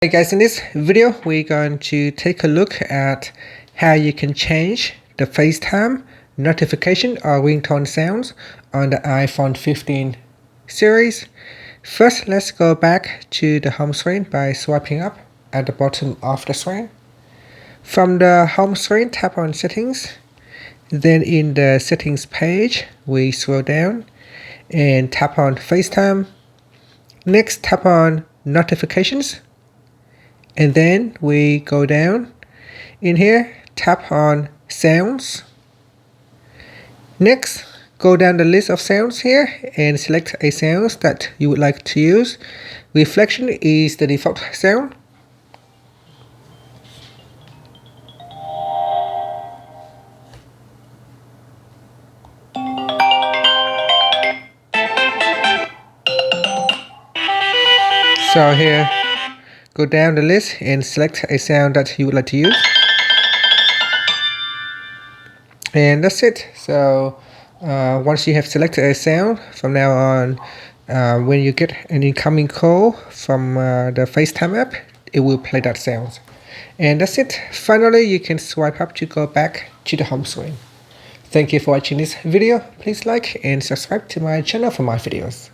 Hey guys, in this video we're going to take a look at how you can change the FaceTime notification or ringtone sounds on the iPhone 15 series. First, let's go back to the home screen by swiping up at the bottom of the screen. From the home screen, tap on settings. Then in the settings page, we scroll down and tap on FaceTime. Next, tap on notifications. And then we go down in here, tap on sounds. Next, go down the list of sounds here and select a sound that you would like to use. Reflection is the default sound. So here, go down the list and select a sound that you would like to use. And that's it. So once you have selected a sound, from now on, when you get an incoming call from the FaceTime app, it will play that sound. And that's it. Finally, you can swipe up to go back to the home screen. Thank you for watching this video. Please like and subscribe to my channel for more videos.